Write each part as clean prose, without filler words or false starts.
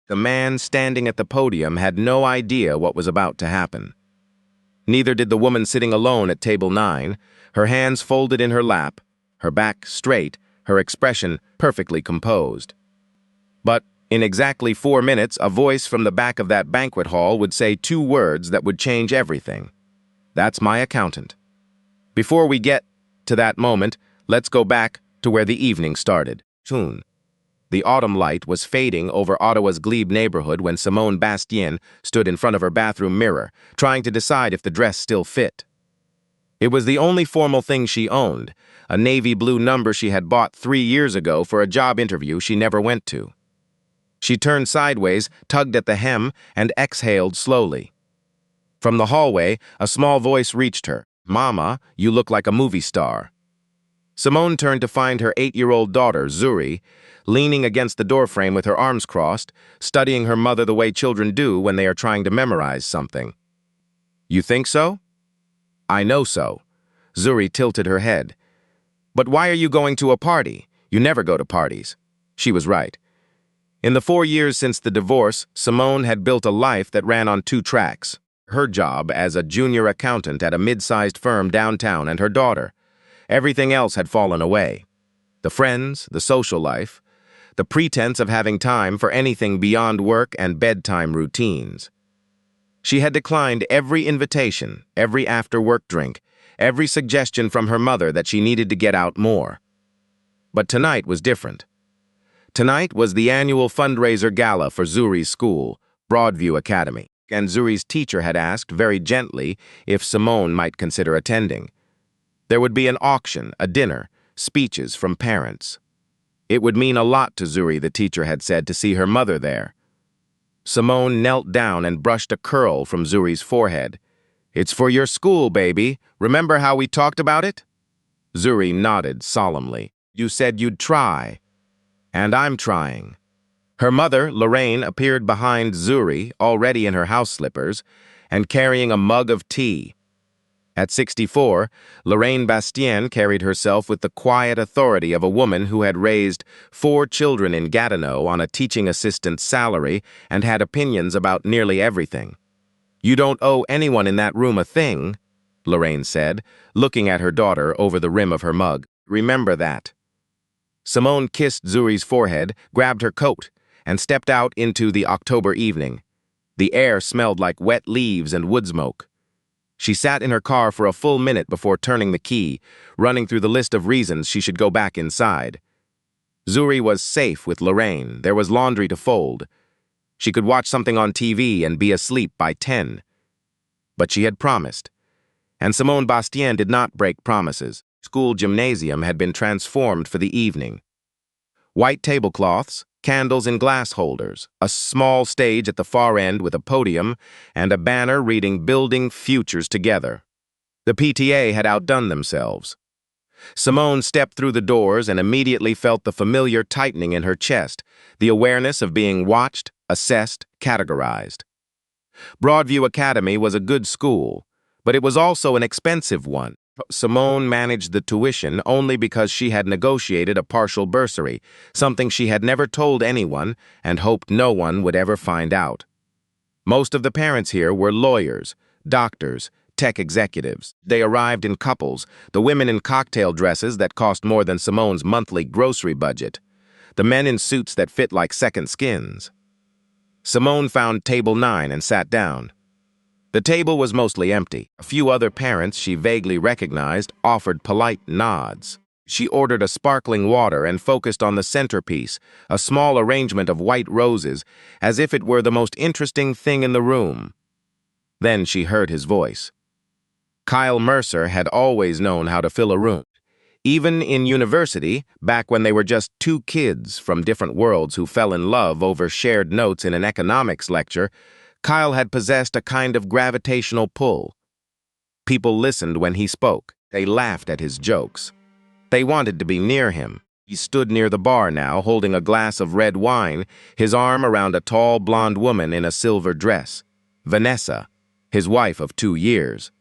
The man standing at the podium had no idea what was about to happen. Neither did the woman sitting alone at table 9, her hands folded in her lap, her back straight, her expression perfectly composed. But in exactly 4 minutes, a voice from the back of that banquet hall would say 2 words that would change everything. "That's my accountant." Before we get to that moment, let's go back to where the evening started. Soon. The autumn light was fading over Ottawa's Glebe neighborhood when Simone Bastien stood in front of her bathroom mirror, trying to decide if the dress still fit. It was the only formal thing she owned, a navy blue number she had bought 3 years ago for a job interview she never went to. She turned sideways, tugged at the hem, and exhaled slowly. From the hallway, a small voice reached her. "Mama, you look like a movie star." Simone turned to find her 8-year-old daughter, Zuri, leaning against the doorframe with her arms crossed, studying her mother the way children do when they are trying to memorize something. "You think so?" "I know so." Zuri tilted her head. "But why are you going to a party? You never go to parties." She was right. In the 4 years since the divorce, Simone had built a life that ran on 2 tracks. Her job as a junior accountant at a mid-sized firm downtown and her daughter. Everything else had fallen away. The friends, the social life, the pretense of having time for anything beyond work and bedtime routines. She had declined every invitation, every after-work drink, every suggestion from her mother that she needed to get out more. But tonight was different. Tonight was the annual fundraiser gala for Zuri's school, Broadview Academy, and Zuri's teacher had asked, very gently, if Simone might consider attending. There would be an auction, a dinner, speeches from parents. It would mean a lot to Zuri, the teacher had said, to see her mother there. Simone knelt down and brushed a curl from Zuri's forehead. "It's for your school, baby. Remember how we talked about it?" Zuri nodded solemnly. "You said you'd try." "And I'm trying." Her mother, Lorraine, appeared behind Zuri, already in her house slippers, and carrying a mug of tea. At 64, Lorraine Bastien carried herself with the quiet authority of a woman who had raised 4 children in Gatineau on a teaching assistant's salary and had opinions about nearly everything. "You don't owe anyone in that room a thing," Lorraine said, looking at her daughter over the rim of her mug. "Remember that." Simone kissed Zuri's forehead, grabbed her coat, and stepped out into the October evening. The air smelled like wet leaves and wood smoke. She sat in her car for a full minute before turning the key, running through the list of reasons she should go back inside. Zuri was safe with Lorraine. There was laundry to fold. She could watch something on TV and be asleep by 10. But she had promised. And Simone Bastien did not break promises. School gymnasium had been transformed for the evening. White tablecloths, candles in glass holders, a small stage at the far end with a podium, and a banner reading "Building Futures Together." The PTA had outdone themselves. Simone stepped through the doors and immediately felt the familiar tightening in her chest, the awareness of being watched, assessed, categorized. Broadview Academy was a good school, but it was also an expensive one. Simone managed the tuition only because she had negotiated a partial bursary, something she had never told anyone and hoped no one would ever find out. Most of the parents here were lawyers, doctors, tech executives. They arrived in couples, the women in cocktail dresses that cost more than Simone's monthly grocery budget, the men in suits that fit like second skins. Simone found table 9 and sat down. The table was mostly empty. A few other parents she vaguely recognized offered polite nods. She ordered a sparkling water and focused on the centerpiece, a small arrangement of white roses, as if it were the most interesting thing in the room. Then she heard his voice. Kyle Mercer had always known how to fill a room. Even in university, back when they were just 2 kids from different worlds who fell in love over shared notes in an economics lecture, Kyle had possessed a kind of gravitational pull. People listened when he spoke. They laughed at his jokes. They wanted to be near him. He stood near the bar now, holding a glass of red wine, his arm around a tall blonde woman in a silver dress. Vanessa, his wife of 2 years.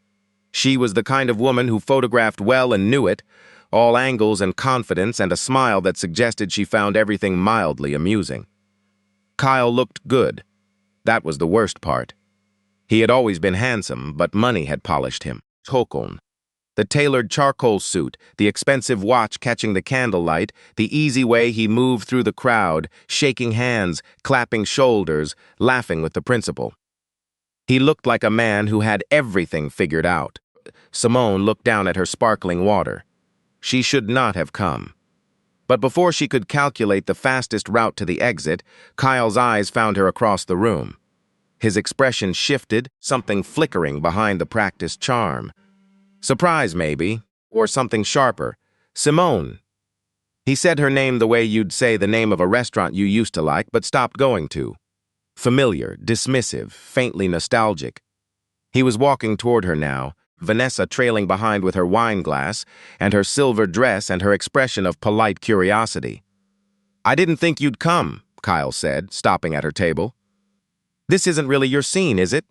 She was the kind of woman who photographed well and knew it, all angles and confidence and a smile that suggested she found everything mildly amusing. Kyle looked good. That was the worst part. He had always been handsome, but money had polished him. Tokon. The tailored charcoal suit, the expensive watch catching the candlelight, the easy way he moved through the crowd, shaking hands, clapping shoulders, laughing with the principal. He looked like a man who had everything figured out. Simone looked down at her sparkling water. She should not have come. But before she could calculate the fastest route to the exit, Kyle's eyes found her across the room. His expression shifted, something flickering behind the practiced charm. Surprise, maybe, or something sharper. Simone. He said her name the way you'd say the name of a restaurant you used to like but stopped going to. Familiar, dismissive, faintly nostalgic. He was walking toward her now, Vanessa trailing behind with her wine glass, and her silver dress and her expression of polite curiosity. "I didn't think you'd come," Kyle said, stopping at her table. "This isn't really your scene, is it?"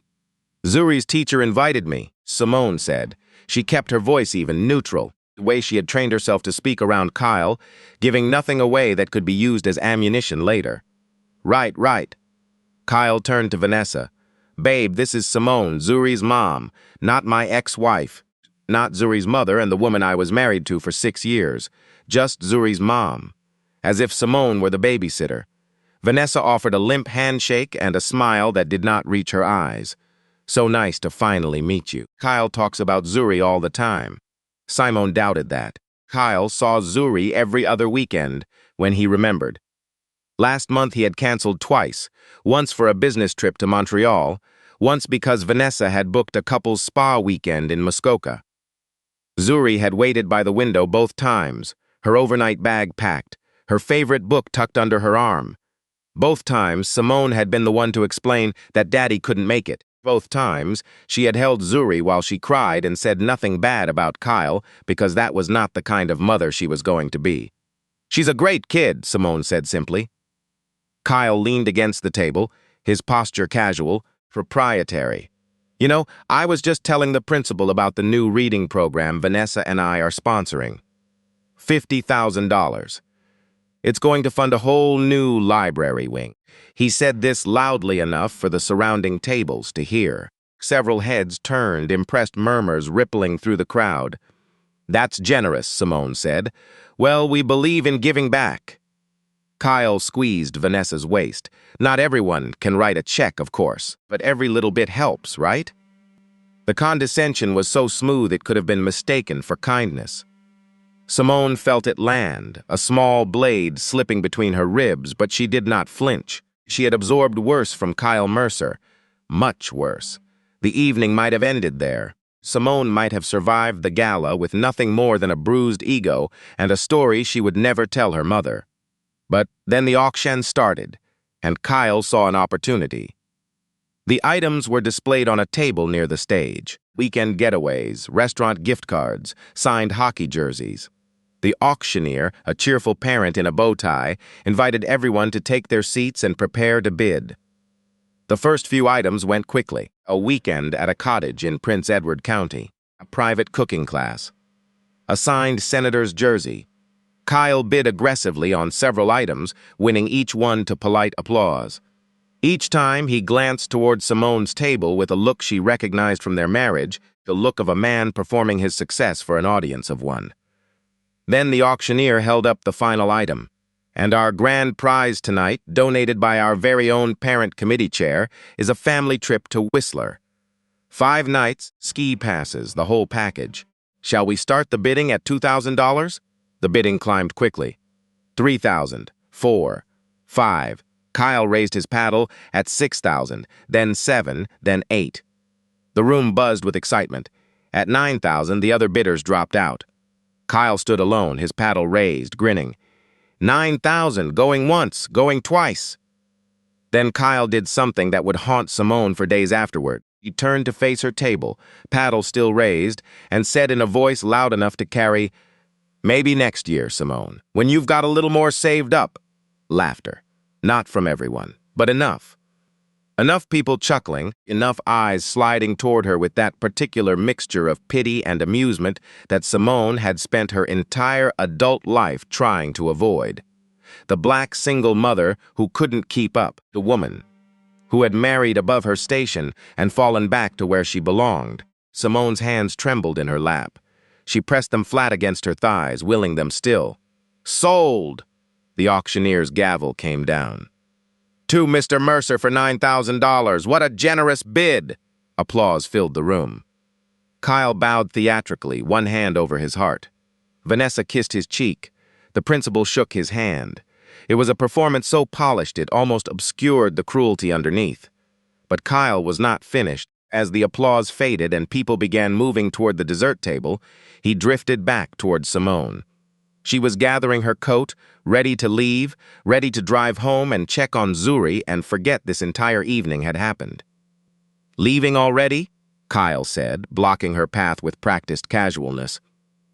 "Zuri's teacher invited me," Simone said. She kept her voice even, neutral, the way she had trained herself to speak around Kyle, giving nothing away that could be used as ammunition later. Right. Kyle turned to Vanessa. "Babe, this is Simone, Zuri's mom, not my ex-wife. Not Zuri's mother and the woman I was married to for 6 years. Just Zuri's mom." As if Simone were the babysitter. Vanessa offered a limp handshake and a smile that did not reach her eyes. "So nice to finally meet you. Kyle talks about Zuri all the time." Simone doubted that. Kyle saw Zuri every other weekend, when he remembered. Last month he had canceled twice, once for a business trip to Montreal, once because Vanessa had booked a couple's spa weekend in Muskoka. Zuri had waited by the window both times, her overnight bag packed, her favorite book tucked under her arm. Both times, Simone had been the one to explain that Daddy couldn't make it. Both times, she had held Zuri while she cried and said nothing bad about Kyle because that was not the kind of mother she was going to be. "She's a great kid," Simone said simply. Kyle leaned against the table, his posture casual, proprietary. "You know, I was just telling the principal about the new reading program Vanessa and I are sponsoring. $50,000. It's going to fund a whole new library wing." He said this loudly enough for the surrounding tables to hear. Several heads turned, impressed murmurs rippling through the crowd. "That's generous," Simone said. "Well, we believe in giving back." Kyle squeezed Vanessa's waist. "Not everyone can write a check, of course, but every little bit helps, right?" The condescension was so smooth it could have been mistaken for kindness. Simone felt it land, a small blade slipping between her ribs, but she did not flinch. She had absorbed worse from Kyle Mercer. Much worse. The evening might have ended there. Simone might have survived the gala with nothing more than a bruised ego and a story she would never tell her mother. But then the auction started, and Kyle saw an opportunity. The items were displayed on a table near the stage. Weekend getaways, restaurant gift cards, signed hockey jerseys. The auctioneer, a cheerful parent in a bow tie, invited everyone to take their seats and prepare to bid. The first few items went quickly. A weekend at a cottage in Prince Edward County. A private cooking class. A signed senator's jersey. Kyle bid aggressively on several items, winning each one to polite applause. Each time he glanced toward Simone's table with a look she recognized from their marriage, the look of a man performing his success for an audience of one. Then the auctioneer held up the final item. "And our grand prize tonight, donated by our very own parent committee chair, is a family trip to Whistler. 5 nights, ski passes, the whole package. Shall we start the bidding at $2,000? The bidding climbed quickly. 3,000, 4, 5. Kyle raised his paddle at 6,000, then 7, then 8. The room buzzed with excitement. At 9,000, the other bidders dropped out. Kyle stood alone, his paddle raised, grinning. 9,000, going once, going twice. Then Kyle did something that would haunt Simone for days afterward. He turned to face her table, paddle still raised, and said in a voice loud enough to carry, "Maybe next year, Simone, when you've got a little more saved up." Laughter. Not from everyone, but enough. Enough people chuckling, enough eyes sliding toward her with that particular mixture of pity and amusement that Simone had spent her entire adult life trying to avoid. the black single mother who couldn't keep up, the woman who had married above her station and fallen back to where she belonged. Simone's hands trembled in her lap. She pressed them flat against her thighs, willing them still. "Sold!" The auctioneer's gavel came down. "To Mr. Mercer for $9,000. What a generous bid!" Applause filled the room. Kyle bowed theatrically, one hand over his heart. Vanessa kissed his cheek. The principal shook his hand. It was a performance so polished it almost obscured the cruelty underneath. But Kyle was not finished. As the applause faded and people began moving toward the dessert table, he drifted back toward Simone. She was gathering her coat, ready to leave, ready to drive home and check on Zuri and forget this entire evening had happened. "Leaving already?" Kyle said, blocking her path with practiced casualness.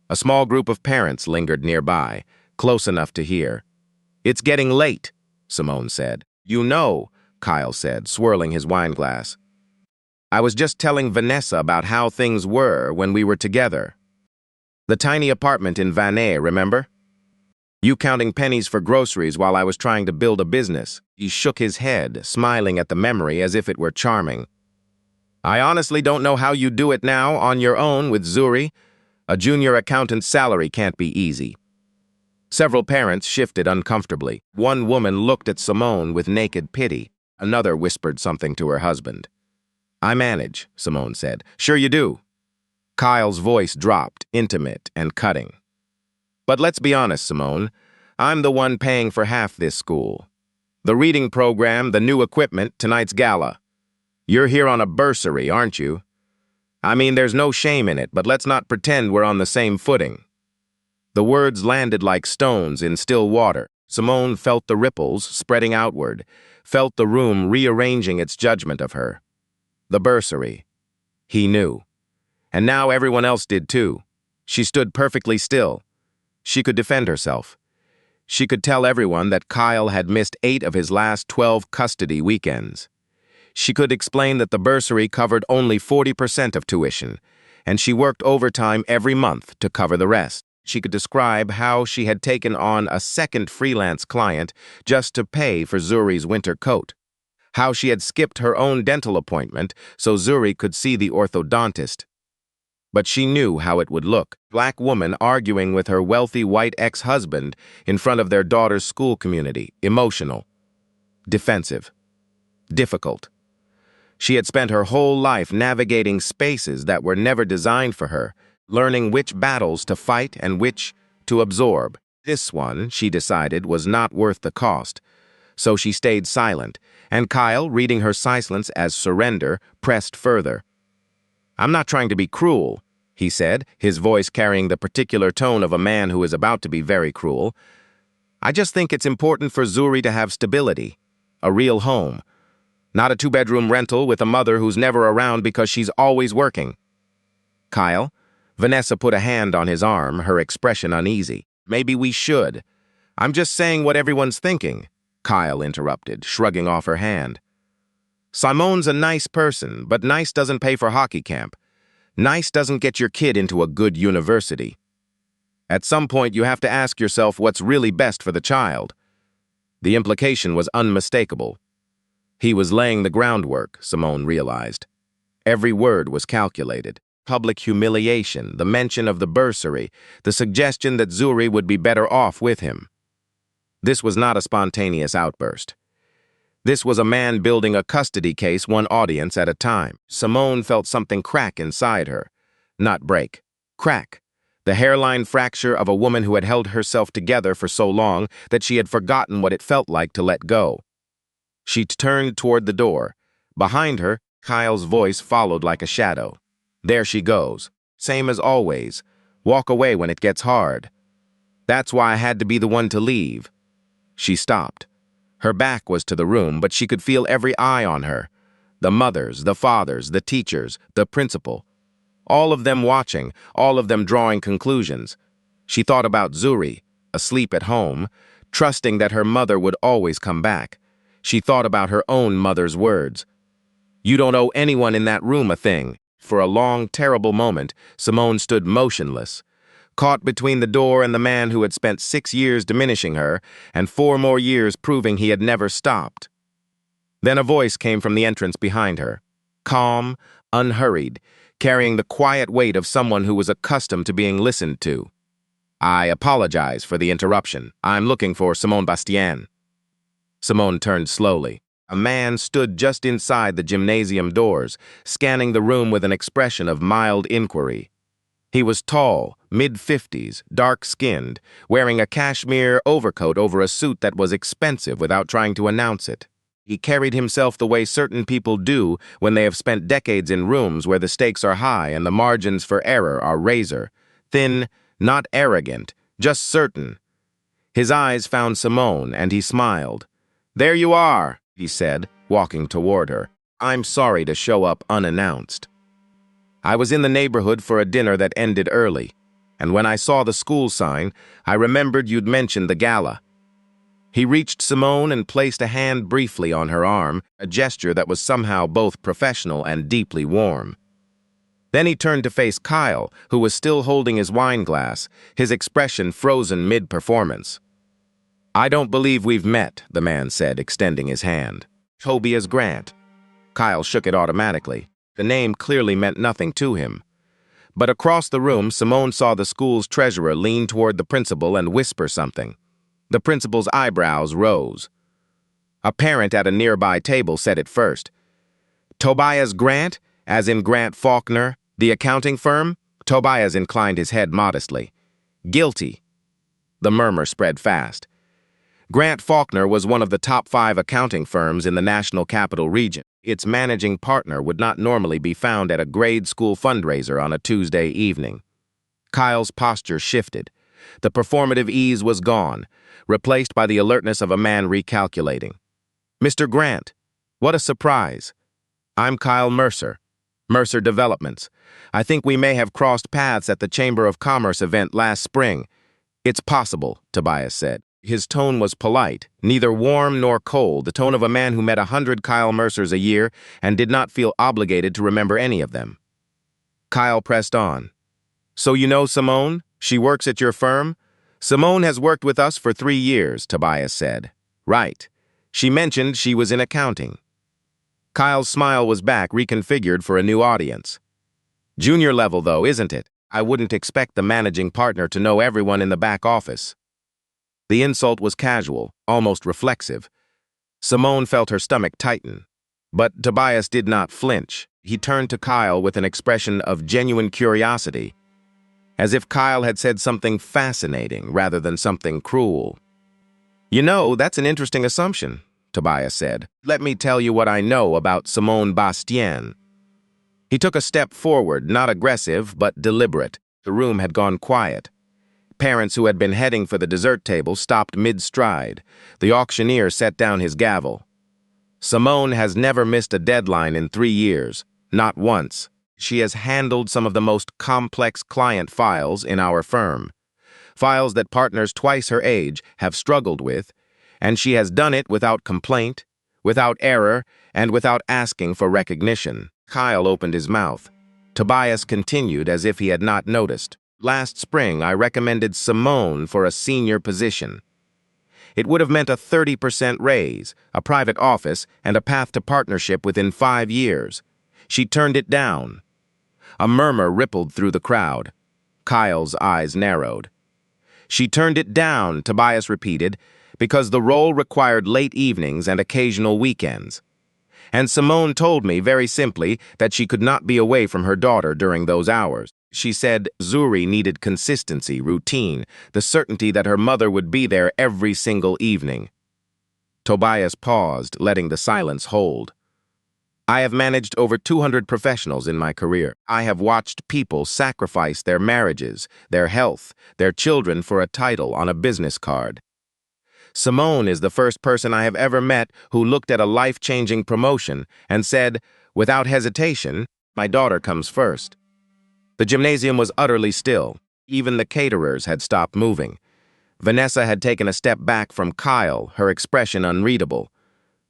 A small group of parents lingered nearby, close enough to hear. "It's getting late," Simone said. "You know," Kyle said, swirling his wineglass. "I was just telling Vanessa about how things were when we were together. The tiny apartment in Vannes, remember? You counting pennies for groceries while I was trying to build a business." He shook his head, smiling at the memory as if it were charming. "I honestly don't know how you do it now on your own with Zuri. A junior accountant's salary can't be easy." Several parents shifted uncomfortably. One woman looked at Simone with naked pity. Another whispered something to her husband. "I manage," Simone said. "Sure you do." Kyle's voice dropped, intimate and cutting. "But let's be honest, Simone. I'm the one paying for half this school. The reading program, the new equipment, tonight's gala. You're here on a bursary, aren't you? I mean, there's no shame in it, but let's not pretend we're on the same footing." The words landed like stones in still water. Simone felt the ripples spreading outward, felt the room rearranging its judgment of her. The bursary. He knew. And now everyone else did too. She stood perfectly still. She could defend herself. She could tell everyone that Kyle had missed 8 of his last 12 custody weekends. She could explain that the bursary covered only 40% of tuition, and she worked overtime every month to cover the rest. She could describe how she had taken on a second freelance client just to pay for Zuri's winter coat, how she had skipped her own dental appointment so Zuri could see the orthodontist. But she knew how it would look. Black woman arguing with her wealthy white ex-husband in front of their daughter's school community, emotional, defensive, difficult. She had spent her whole life navigating spaces that were never designed for her, learning which battles to fight and which to absorb. This one, she decided, was not worth the cost. So she stayed silent, and Kyle, reading her silence as surrender, pressed further. "I'm not trying to be cruel," he said, his voice carrying the particular tone of a man who is about to be very cruel. "I just think it's important for Zuri to have stability, a real home. Not a 2-bedroom rental with a mother who's never around because she's always working." "Kyle," Vanessa put a hand on his arm, her expression uneasy. "Maybe we should. I'm just saying what everyone's thinking," Kyle interrupted, shrugging off her hand. "Simone's a nice person, but nice doesn't pay for hockey camp. Nice doesn't get your kid into a good university. At some point, you have to ask yourself what's really best for the child." The implication was unmistakable. He was laying the groundwork, Simone realized. Every word was calculated. Public humiliation, the mention of the bursary, the suggestion that Zuri would be better off with him. This was not a spontaneous outburst. This was a man building a custody case one audience at a time. Simone felt something crack inside her. Not break. Crack. The hairline fracture of a woman who had held herself together for so long that she had forgotten what it felt like to let go. She turned toward the door. Behind her, Kyle's voice followed like a shadow. "There she goes. Same as always. Walk away when it gets hard. That's why I had to be the one to leave." She stopped. Her back was to the room, but she could feel every eye on her. The mothers, the fathers, the teachers, the principal. All of them watching, all of them drawing conclusions. She thought about Zuri, asleep at home, trusting that her mother would always come back. She thought about her own mother's words. "You don't owe anyone in that room a thing." For a long, terrible moment, Simone stood motionless. caught between the door and the man who had spent 6 years diminishing her and 4 more years proving he had never stopped. Then a voice came from the entrance behind her, calm, unhurried, carrying the quiet weight of someone who was accustomed to being listened to. "I apologize for the interruption. I'm looking for Simone Bastien." Simone turned slowly. A man stood just inside the gymnasium doors, scanning the room with an expression of mild inquiry. He was tall, mid-50s, dark-skinned, wearing a cashmere overcoat over a suit that was expensive without trying to announce it. He carried himself the way certain people do when they have spent decades in rooms where the stakes are high and the margins for error are razor. Thin, not arrogant, just certain. His eyes found Simone, and he smiled. "There you are," he said, walking toward her. "I'm sorry to show up unannounced. I was in the neighborhood for a dinner that ended early, and when I saw the school sign, I remembered you'd mentioned the gala." He reached Simone and placed a hand briefly on her arm, a gesture that was somehow both professional and deeply warm. Then he turned to face Kyle, who was still holding his wine glass, his expression frozen mid-performance. "I don't believe we've met," the man said, extending his hand. "Tobias Grant." Kyle shook it automatically. The name clearly meant nothing to him. But across the room, Simone saw the school's treasurer lean toward the principal and whisper something. The principal's eyebrows rose. A parent at a nearby table said it first. "Tobias Grant, as in Grant Faulkner, the accounting firm?" Tobias inclined his head modestly. "Guilty." The murmur spread fast. Grant Faulkner was one of the top 5 accounting firms in the National Capital Region. Its managing partner would not normally be found at a grade school fundraiser on a Tuesday evening. Kyle's posture shifted. The performative ease was gone, replaced by the alertness of a man recalculating. "Mr. Grant, what a surprise. I'm Kyle Mercer, Mercer Developments. I think we may have crossed paths at the Chamber of Commerce event last spring." "It's possible," Tobias said. His tone was polite, neither warm nor cold, the tone of a man who met 100 Kyle Mercers a year and did not feel obligated to remember any of them. Kyle pressed on. "So you know Simone? She works at your firm?" "Simone has worked with us for 3 years, Tobias said. "Right. She mentioned she was in accounting." Kyle's smile was back, reconfigured for a new audience. "Junior level, though, isn't it? I wouldn't expect the managing partner to know everyone in the back office." The insult was casual, almost reflexive. Simone felt her stomach tighten. But Tobias did not flinch. He turned to Kyle with an expression of genuine curiosity, as if Kyle had said something fascinating rather than something cruel. "You know, that's an interesting assumption," Tobias said. "Let me tell you what I know about Simone Bastien." He took a step forward, not aggressive, but deliberate. The room had gone quiet. Parents who had been heading for the dessert table stopped mid-stride. The auctioneer set down his gavel. "Simone has never missed a deadline in 3 years, not once. She has handled some of the most complex client files in our firm, files that partners twice her age have struggled with, and she has done it without complaint, without error, and without asking for recognition." Kyle opened his mouth. Tobias continued as if he had not noticed. "Last spring, I recommended Simone for a senior position. It would have meant a 30% raise, a private office, and a path to partnership within 5 years. She turned it down." A murmur rippled through the crowd. Kyle's eyes narrowed. "She turned it down," Tobias repeated, "because the role required late evenings and occasional weekends. And Simone told me very simply that she could not be away from her daughter during those hours. She said Zuri needed consistency, routine, the certainty that her mother would be there every single evening." Tobias paused, letting the silence hold. "I have managed over 200 professionals in my career. I have watched people sacrifice their marriages, their health, their children for a title on a business card. Simone is the first person I have ever met who looked at a life-changing promotion and said, without hesitation, my daughter comes first." The gymnasium was utterly still. Even the caterers had stopped moving. Vanessa had taken a step back from Kyle, her expression unreadable.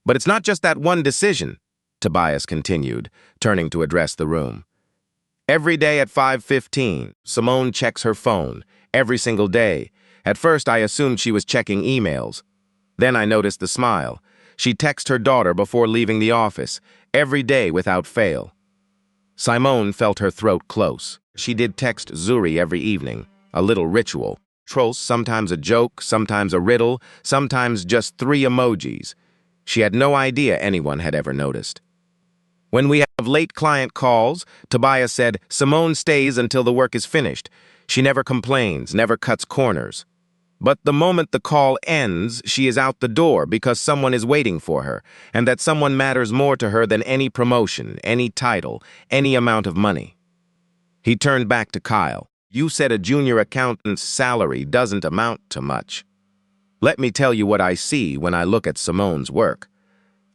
"But it's not just that one decision," Tobias continued, turning to address the room. Every day at 5:15, Simone checks her phone. Every single day. At first, I assumed she was checking emails. Then I noticed the smile. She texts her daughter before leaving the office, every day without fail. Simone felt her throat close. She did text Zuri every evening, a little ritual. Trolls, sometimes a joke, sometimes a riddle, sometimes just 3 emojis. She had no idea anyone had ever noticed. When we have late client calls, Tobias said, Simone stays until the work is finished. She never complains, never cuts corners. But the moment the call ends, she is out the door because someone is waiting for her, and that someone matters more to her than any promotion, any title, any amount of money. He turned back to Kyle. You said a junior accountant's salary doesn't amount to much. Let me tell you what I see when I look at Simone's work.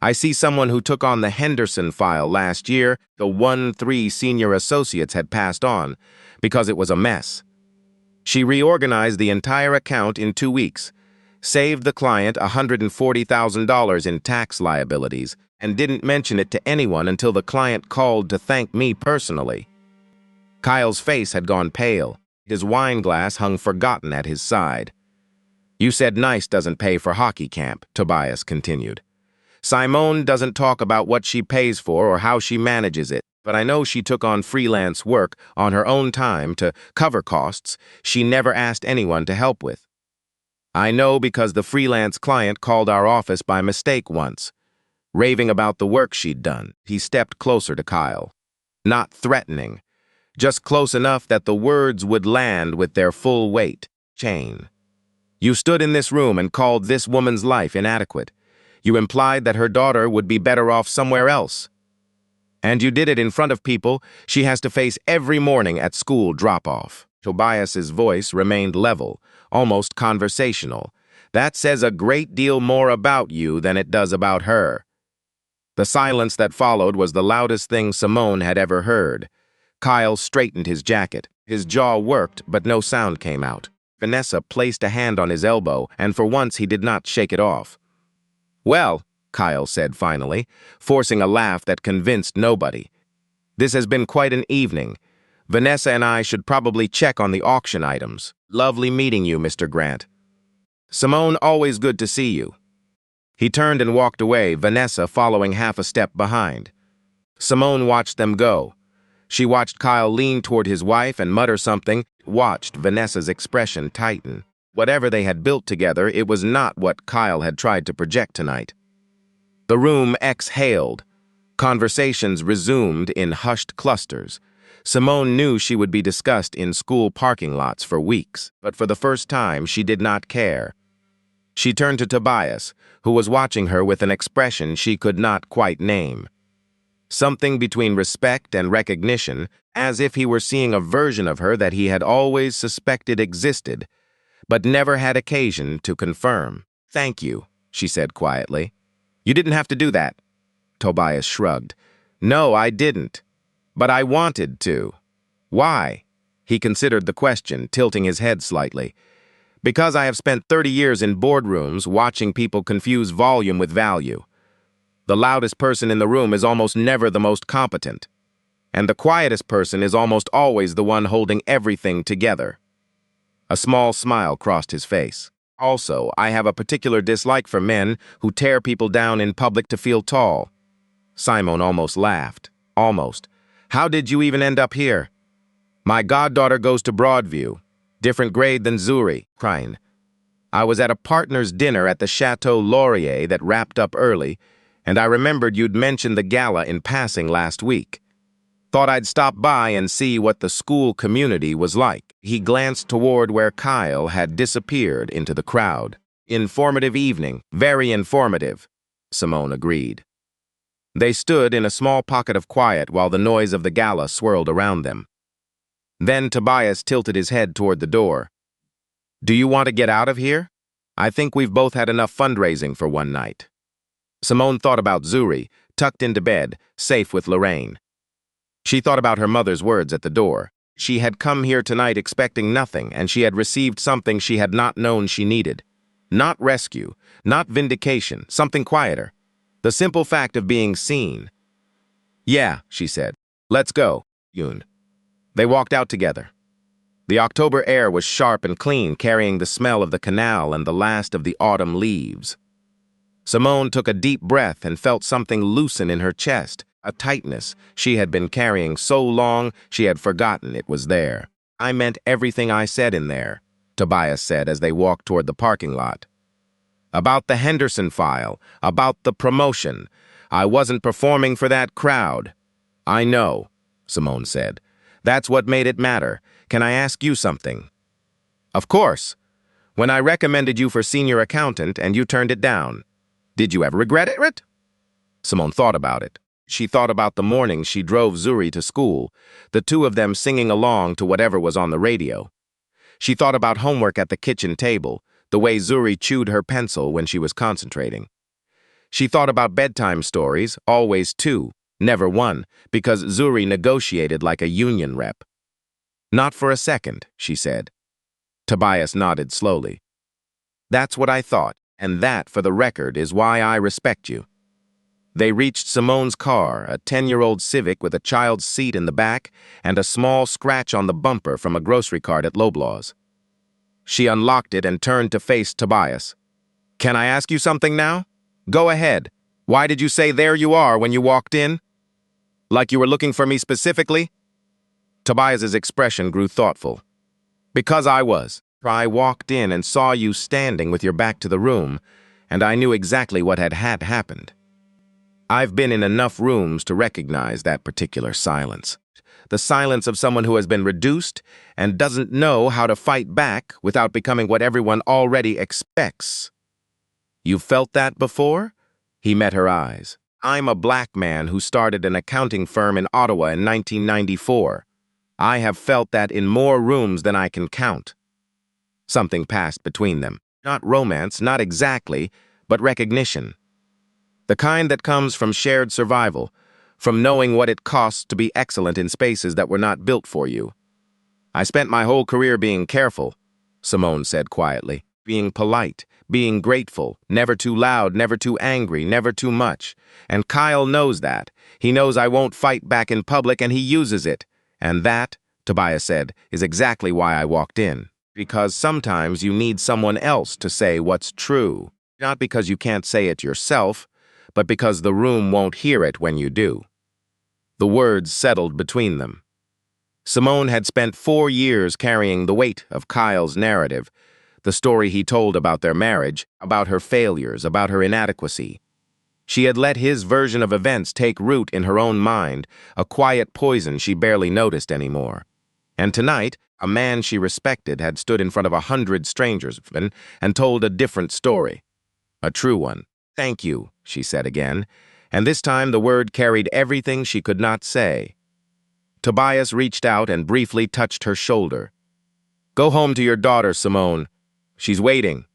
I see someone who took on the Henderson file last year, the one 3 senior associates had passed on, because it was a mess. She reorganized the entire account in 2 weeks, saved the client $140,000 in tax liabilities, and didn't mention it to anyone until the client called to thank me personally. Kyle's face had gone pale. His wine glass hung forgotten at his side. You said nice doesn't pay for hockey camp, Tobias continued. Simone doesn't talk about what she pays for or how she manages it, but I know she took on freelance work on her own time to cover costs she never asked anyone to help with. I know because the freelance client called our office by mistake once, raving about the work she'd done. He stepped closer to Kyle. Not threatening, just close enough that the words would land with their full weight. Chain. You stood in this room and called this woman's life inadequate. You implied that her daughter would be better off somewhere else. And you did it in front of people she has to face every morning at school drop-off. Tobias's voice remained level, almost conversational. That says a great deal more about you than it does about her. The silence that followed was the loudest thing Simone had ever heard. Kyle straightened his jacket. His jaw worked, but no sound came out. Vanessa placed a hand on his elbow, and for once he did not shake it off. Well, Kyle said finally, forcing a laugh that convinced nobody. This has been quite an evening. Vanessa and I should probably check on the auction items. Lovely meeting you, Mr. Grant. Simone, always good to see you. He turned and walked away, Vanessa following half a step behind. Simone watched them go. She watched Kyle lean toward his wife and mutter something, watched Vanessa's expression tighten. Whatever they had built together, it was not what Kyle had tried to project tonight. The room exhaled. Conversations resumed in hushed clusters. Simone knew she would be discussed in school parking lots for weeks, but for the first time she did not care. She turned to Tobias, who was watching her with an expression she could not quite name. Something between respect and recognition, as if he were seeing a version of her that he had always suspected existed, but never had occasion to confirm. Thank you, she said quietly. You didn't have to do that. Tobias shrugged. No, I didn't. But I wanted to. Why? He considered the question, tilting his head slightly. Because I have spent 30 years in boardrooms watching people confuse volume with value. The loudest person in the room is almost never the most competent. And the quietest person is almost always the one holding everything together. A small smile crossed his face. Also, I have a particular dislike for men who tear people down in public to feel tall. Simone almost laughed. Almost. How did you even end up here? My goddaughter goes to Broadview. Different grade than Zuri, crying. I was at a partner's dinner at the Chateau Laurier that wrapped up early, and I remembered you'd mentioned the gala in passing last week. Thought I'd stop by and see what the school community was like. He glanced toward where Kyle had disappeared into the crowd. Informative evening, very informative, Simone agreed. They stood in a small pocket of quiet while the noise of the gala swirled around them. Then Tobias tilted his head toward the door. Do you want to get out of here? I think we've both had enough fundraising for one night. Simone thought about Zuri, tucked into bed, safe with Lorraine. She thought about her mother's words at the door. She had come here tonight expecting nothing, and she had received something she had not known she needed. Not rescue, not vindication, something quieter. The simple fact of being seen. Yeah, she said. Let's go, Yoon. They walked out together. The October air was sharp and clean, carrying the smell of the canal and the last of the autumn leaves. Simone took a deep breath and felt something loosen in her chest, a tightness she had been carrying so long she had forgotten it was there. "I meant everything I said in there," Tobias said as they walked toward the parking lot. "About the Henderson file, about the promotion. I wasn't performing for that crowd." "I know," Simone said. "That's what made it matter. Can I ask you something?" "Of course. When I recommended you for senior accountant and you turned it down, did you ever regret it?" Simone thought about it. She thought about the morning she drove Zuri to school, the two of them singing along to whatever was on the radio. She thought about homework at the kitchen table, the way Zuri chewed her pencil when she was concentrating. She thought about bedtime stories, always two, never one, because Zuri negotiated like a union rep. "Not for a second," she said. Tobias nodded slowly. "That's what I thought, and that, for the record, is why I respect you." They reached Simone's car, a 10-year-old Civic with a child's seat in the back and a small scratch on the bumper from a grocery cart at Loblaw's. She unlocked it and turned to face Tobias. "Can I ask you something now? Go ahead. Why did you say 'there you are' when you walked in? Like you were looking for me specifically?" Tobias's expression grew thoughtful. "Because I was. I walked in and saw you standing with your back to the room, and I knew exactly what had happened. I've been in enough rooms to recognize that particular silence. The silence of someone who has been reduced and doesn't know how to fight back without becoming what everyone already expects." "You've felt that before?" He met her eyes. "I'm a black man who started an accounting firm in Ottawa in 1994. I have felt that in more rooms than I can count." Something passed between them. Not romance, not exactly, but recognition. The kind that comes from shared survival, from knowing what it costs to be excellent in spaces that were not built for you. "I spent my whole career being careful," Simone said quietly. "Being polite, being grateful, never too loud, never too angry, never too much. And Kyle knows that. He knows I won't fight back in public, and he uses it. And that," Tobias said, "is exactly why I walked in. Because sometimes you need someone else to say what's true. Not because you can't say it yourself, but because the room won't hear it when you do." The words settled between them. Simone had spent 4 years carrying the weight of Kyle's narrative, the story he told about their marriage, about her failures, about her inadequacy. She had let his version of events take root in her own mind, a quiet poison she barely noticed anymore. And tonight, a man she respected had stood in front of 100 strangers and told a different story. A true one. "Thank you," she said again, and this time the word carried everything she could not say. Tobias reached out and briefly touched her shoulder. "Go home to your daughter, Simone. She's waiting."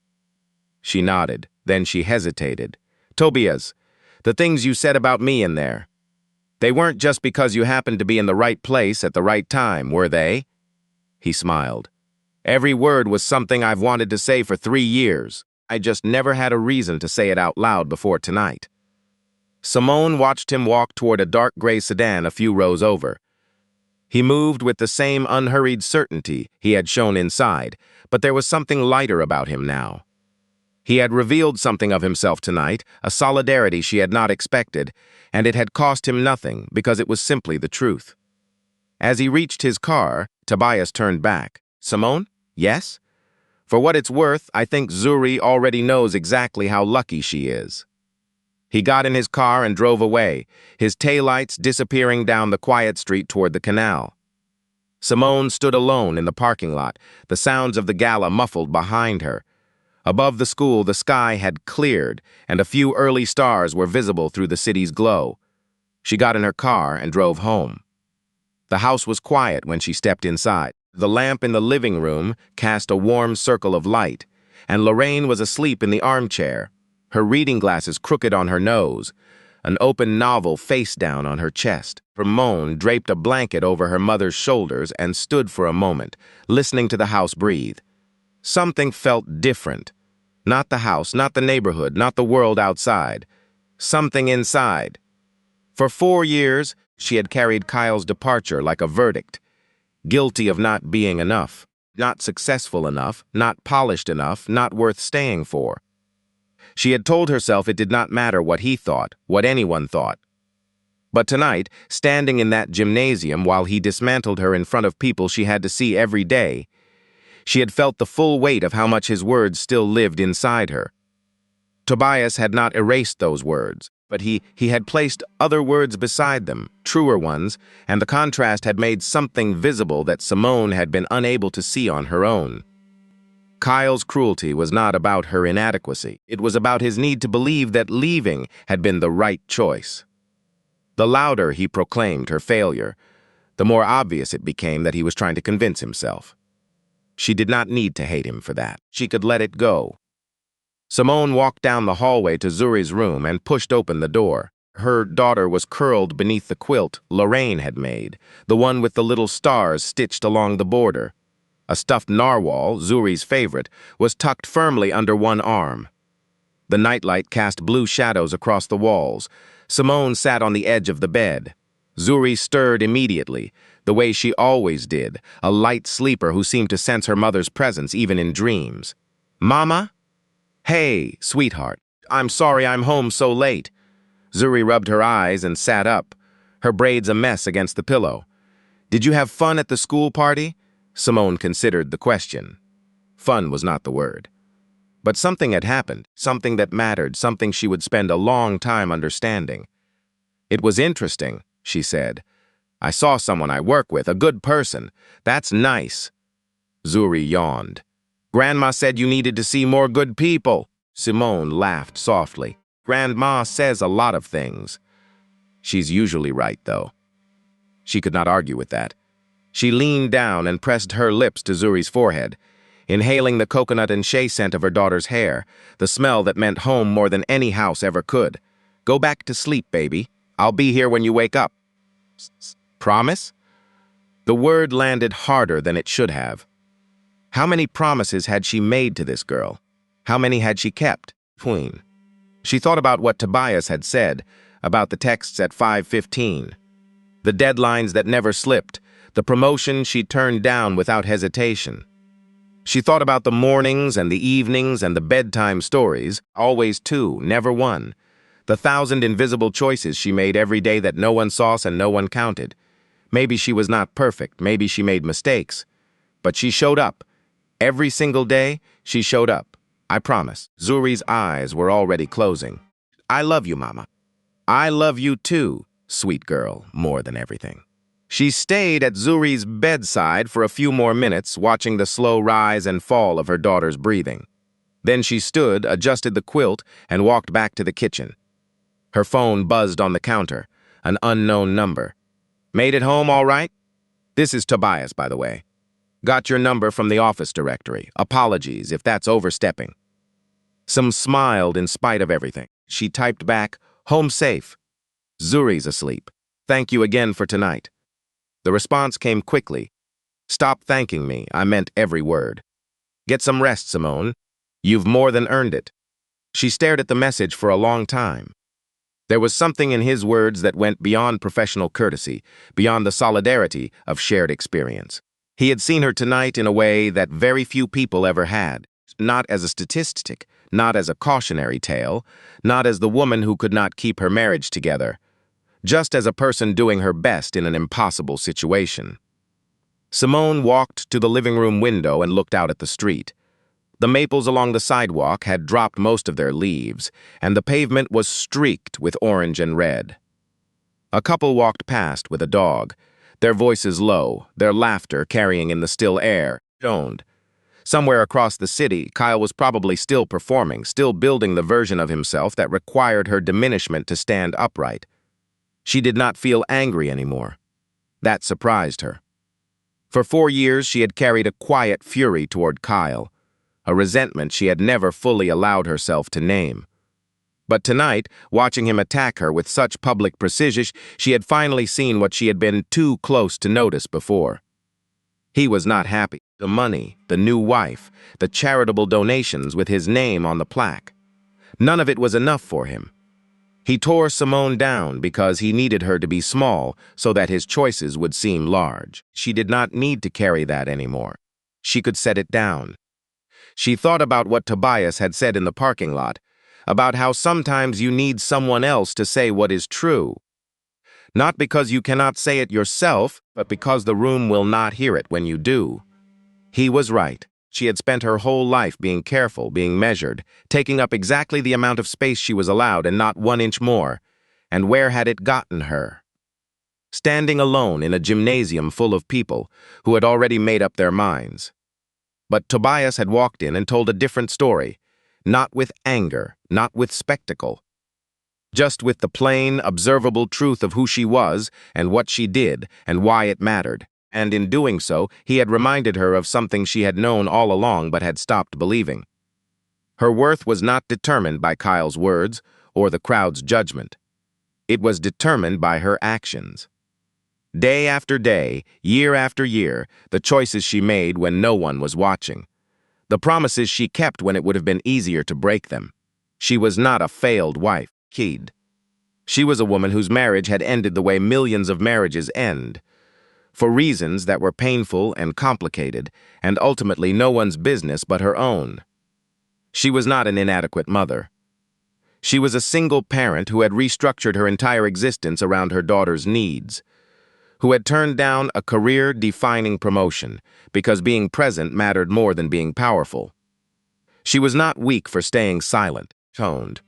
She nodded, then she hesitated. "Tobias, the things you said about me in there, they weren't just because you happened to be in the right place at the right time, were they?" He smiled. "Every word was something I've wanted to say for 3 years. I just never had a reason to say it out loud before tonight." Simone watched him walk toward a dark gray sedan a few rows over. He moved with the same unhurried certainty he had shown inside, but there was something lighter about him now. He had revealed something of himself tonight, a solidarity she had not expected, and it had cost him nothing because it was simply the truth. As he reached his car, Tobias turned back. "Simone? Yes? For what it's worth, I think Zuri already knows exactly how lucky she is." He got in his car and drove away, his taillights disappearing down the quiet street toward the canal. Simone stood alone in the parking lot, the sounds of the Gala muffled behind her. Above the school, the sky had cleared, and a few early stars were visible through the city's glow. She got in her car and drove home. The house was quiet when she stepped inside. The lamp in the living room cast a warm circle of light, and Lorraine was asleep in the armchair, her reading glasses crooked on her nose, an open novel face down on her chest. Simone draped a blanket over her mother's shoulders and stood for a moment, listening to the house breathe. Something felt different. Not the house, not the neighborhood, not the world outside. Something inside. For 4 years, she had carried Kyle's departure like a verdict. guilty of not being enough, not successful enough, not polished enough, not worth staying for. She had told herself it did not matter what he thought, what anyone thought. But tonight, standing in that gymnasium while he dismantled her in front of people she had to see every day, she had felt the full weight of how much his words still lived inside her. Tobias had not erased those words, but he had placed other words beside them, truer ones, and the contrast had made something visible that Simone had been unable to see on her own. Kyle's cruelty was not about her inadequacy. It was about his need to believe that leaving had been the right choice. The louder he proclaimed her failure, the more obvious it became that he was trying to convince himself. She did not need to hate him for that. She could let it go. Simone walked down the hallway to Zuri's room and pushed open the door. Her daughter was curled beneath the quilt Lorraine had made, the one with the little stars stitched along the border. A stuffed narwhal, Zuri's favorite, was tucked firmly under one arm. The nightlight cast blue shadows across the walls. Simone sat on the edge of the bed. Zuri stirred immediately, the way she always did, a light sleeper who seemed to sense her mother's presence even in dreams. "Mama?" "Hey, sweetheart. I'm sorry I'm home so late." Zuri rubbed her eyes and sat up, her braids a mess against the pillow. "Did you have fun at the school party?" Simone considered the question. Fun was not the word. But something had happened, something that mattered, something she would spend a long time understanding. "It was interesting," she said. "I saw someone I work with, a good person. That's nice." Zuri yawned. "Grandma said you needed to see more good people." Simone laughed softly. "Grandma says a lot of things." "She's usually right, though." She could not argue with that. She leaned down and pressed her lips to Zuri's forehead, inhaling the coconut and shea scent of her daughter's hair, the smell that meant home more than any house ever could. "Go back to sleep, baby. I'll be here when you wake up." "Promise?" The word landed harder than it should have. How many promises had she made to this girl? How many had she kept? Queen. She thought about what Tobias had said, about the texts at 5:15, the deadlines that never slipped, the promotion she turned down without hesitation. She thought about the mornings and the evenings and the bedtime stories, always two, never one, the 1,000 invisible choices she made every day that no one saw and no one counted. Maybe she was not perfect, maybe she made mistakes, but she showed up. Every single day, she showed up. I promise. Zuri's eyes were already closing. "I love you, Mama." "I love you too, sweet girl, more than everything." She stayed at Zuri's bedside for a few more minutes, watching the slow rise and fall of her daughter's breathing. Then she stood, adjusted the quilt, and walked back to the kitchen. Her phone buzzed on the counter, an unknown number. "Made it home all right?" "This is Tobias, by the way. Got your number from the office directory. Apologies if that's overstepping." Sim smiled in spite of everything. She typed back, "Home safe. Zuri's asleep. Thank you again for tonight." The response came quickly. "Stop thanking me. I meant every word. Get some rest, Simone. You've more than earned it." She stared at the message for a long time. There was something in his words that went beyond professional courtesy, beyond the solidarity of shared experience. He had seen her tonight in a way that very few people ever had, not as a statistic, not as a cautionary tale, not as the woman who could not keep her marriage together, just as a person doing her best in an impossible situation. Simone walked to the living room window and looked out at the street. The maples along the sidewalk had dropped most of their leaves, and the pavement was streaked with orange and red. A couple walked past with a dog, their voices low, their laughter carrying in the still air, stoned. Somewhere across the city, Kyle was probably still performing, still building the version of himself that required her diminishment to stand upright. She did not feel angry anymore. That surprised her. For 4 years, she had carried a quiet fury toward Kyle, a resentment she had never fully allowed herself to name. But tonight, watching him attack her with such public precision, she had finally seen what she had been too close to notice before. He was not happy. The money, the new wife, the charitable donations with his name on the plaque. None of it was enough for him. He tore Simone down because he needed her to be small so that his choices would seem large. She did not need to carry that anymore. She could set it down. She thought about what Tobias had said in the parking lot, about how sometimes you need someone else to say what is true. Not because you cannot say it yourself, but because the room will not hear it when you do. He was right. She had spent her whole life being careful, being measured, taking up exactly the amount of space she was allowed and not 1 inch more. And where had it gotten her? Standing alone in a gymnasium full of people who had already made up their minds. But Tobias had walked in and told a different story, not with anger, not with spectacle, just with the plain, observable truth of who she was and what she did and why it mattered. And in doing so, he had reminded her of something she had known all along but had stopped believing. Her worth was not determined by Kyle's words or the crowd's judgment. It was determined by her actions. Day after day, year after year, the choices she made when no one was watching. The promises she kept when it would have been easier to break them. She was not a failed wife, kid. She was a woman whose marriage had ended the way millions of marriages end, for reasons that were painful and complicated, and ultimately no one's business but her own. She was not an inadequate mother. She was a single parent who had restructured her entire existence around her daughter's needs, who had turned down a career-defining promotion because being present mattered more than being powerful. She was not weak for staying silent, toned.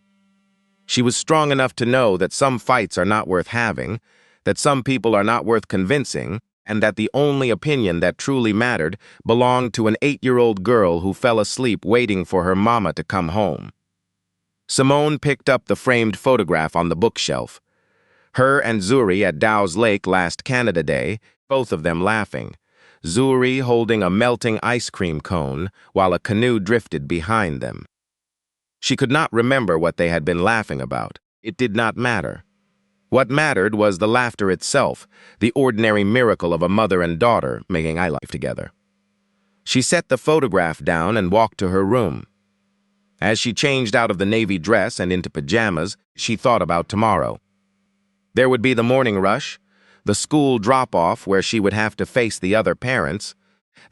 She was strong enough to know that some fights are not worth having, that some people are not worth convincing, and that the only opinion that truly mattered belonged to an 8-year-old girl who fell asleep waiting for her mama to come home. Simone picked up the framed photograph on the bookshelf. Her and Zuri at Dow's Lake last Canada Day, both of them laughing. Zuri holding a melting ice cream cone while a canoe drifted behind them. She could not remember what they had been laughing about. It did not matter. What mattered was the laughter itself, the ordinary miracle of a mother and daughter making eye life together. She set the photograph down and walked to her room. As she changed out of the navy dress and into pajamas, she thought about tomorrow. There would be the morning rush, the school drop-off where she would have to face the other parents,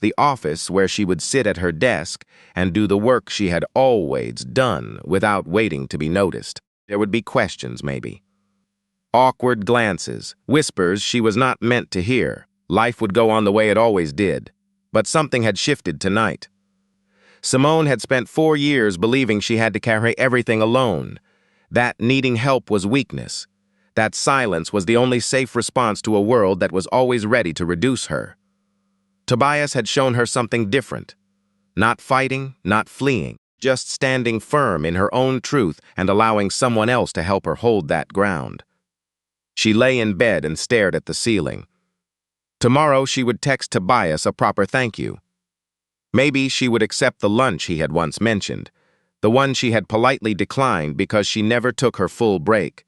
the office where she would sit at her desk and do the work she had always done without waiting to be noticed. There would be questions, maybe. Awkward glances, whispers she was not meant to hear. Life would go on the way it always did. But something had shifted tonight. Simone had spent 4 years believing she had to carry everything alone. That needing help was weakness. That silence was the only safe response to a world that was always ready to reduce her. Tobias had shown her something different. Not fighting, not fleeing, just standing firm in her own truth and allowing someone else to help her hold that ground. She lay in bed and stared at the ceiling. Tomorrow she would text Tobias a proper thank you. Maybe she would accept the lunch he had once mentioned, the one she had politely declined because she never took her full break.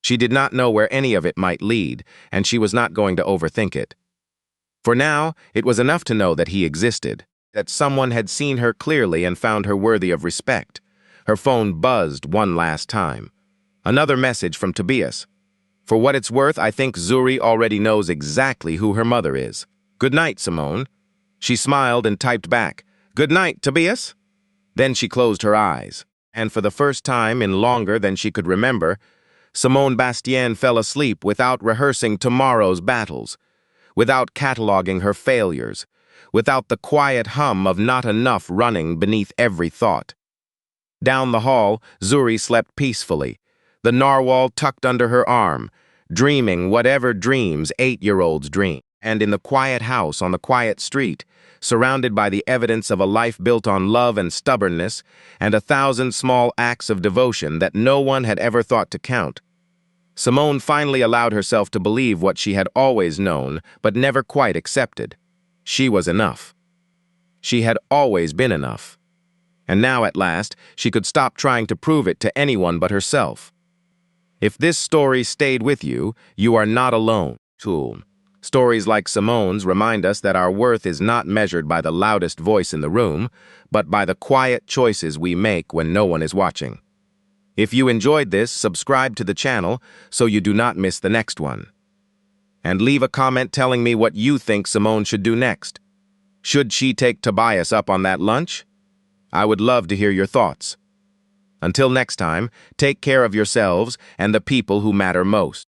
She did not know where any of it might lead, and she was not going to overthink it. For now, it was enough to know that he existed, that someone had seen her clearly and found her worthy of respect. Her phone buzzed one last time. Another message from Tobias. For what it's worth, I think Zuri already knows exactly who her mother is. Good night, Simone. She smiled and typed back, Good night, Tobias. Then she closed her eyes, and for the first time in longer than she could remember, Simone Bastien fell asleep without rehearsing tomorrow's battles, without cataloging her failures, without the quiet hum of not enough running beneath every thought. Down the hall, Zuri slept peacefully, the narwhal tucked under her arm, dreaming whatever dreams 8-year-olds dream. And in the quiet house on the quiet street, surrounded by the evidence of a life built on love and stubbornness and 1,000 small acts of devotion that no one had ever thought to count, Simone finally allowed herself to believe what she had always known but never quite accepted. She was enough. She had always been enough. And now, at last, she could stop trying to prove it to anyone but herself. If this story stayed with you, you are not alone. Tool. Stories like Simone's remind us that our worth is not measured by the loudest voice in the room, but by the quiet choices we make when no one is watching. If you enjoyed this, subscribe to the channel so you do not miss the next one. And leave a comment telling me what you think Simone should do next. Should she take Tobias up on that lunch? I would love to hear your thoughts. Until next time, take care of yourselves and the people who matter most.